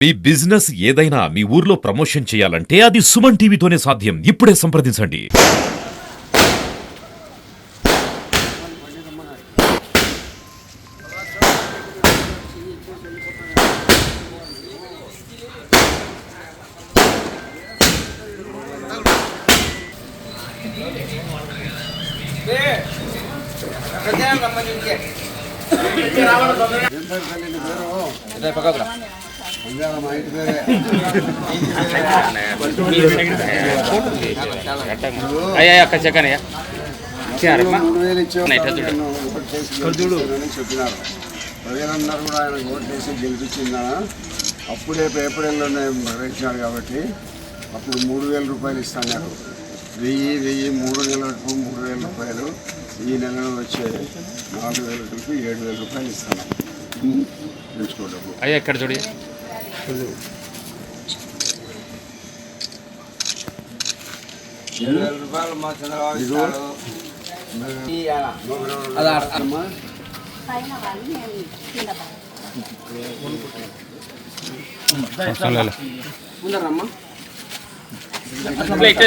మీ business ఏదైనా మీ ఊర్లో promotion చేయాలంటే అది సుమన్ టీవీతోనే సాధ్యం. ఇప్పుడే సంప్రదించండి. చెప్పినారు. ప్రజలందరూ కూడా ఆయన ఓటు వేసి గెలిపించిందా అప్పుడే ఏప్రిల్లోనే ప్రకటించినాడు కాబట్టి అప్పుడు 3,000 రూపాయలు ఇస్తున్నారు. 1000 3 నెలలకు 3,000 రూపాయలు, ఈ నెలలో వచ్చే 4,000 కలిపి 7,000 రూపాయలు ఇస్తున్నాం. తెలుసుకోవడం అయ్యా ఎక్కడ చూడి రూపాయలు మా చంద్రబాబు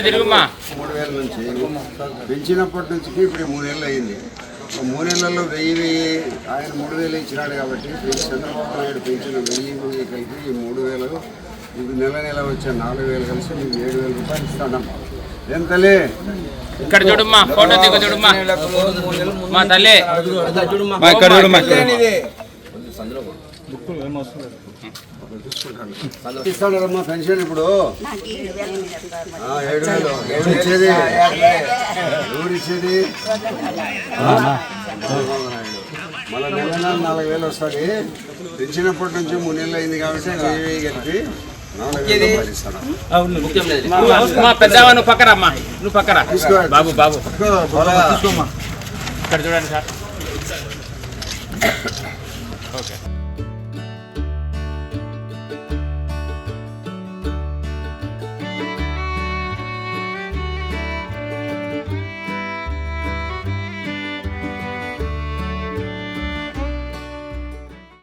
తిరుగుమా 3,000 నుంచి పెంచినప్పటి నుంచి ఇప్పుడు 3 నెలలు అయింది. 3 నెలల్లో 1000 ఆయన 3,000 ఇచ్చినాడు కాబట్టి చంద్రబాబు నాయుడు పెంచిన 1000 కలిపి ఈ 3,000 ఇప్పుడు నెల వచ్చే 4,000 కలిసి మీకు 7,000 రూపాయలు ఇస్తాడమ్మా. ఏం తల్లి ఇక్కడ చూడమ్మా, ఫోటో దిగు చూడమ్మా, మా తల్లి ఇక్కడ చూడమ్మా. ఇస్తాడమ్మా పెన్షన్ ఇప్పుడు 7,000. ఎవరు ఇచ్చేది? మళ్ళీ నెల 4,000 వస్తుంది. పెంచినప్పటి నుంచి 3 నెలలు అయింది కాబట్టి 1000 కలిపి 4,000 రూపాయలు ఇస్తాను. పెద్దవా నువ్వు పక్కరా అమ్మా, నువ్వు పక్కరా బాబు బాబు తీసుకోమ్మా. ఇక్కడ చూడండి సార్. ఓకే.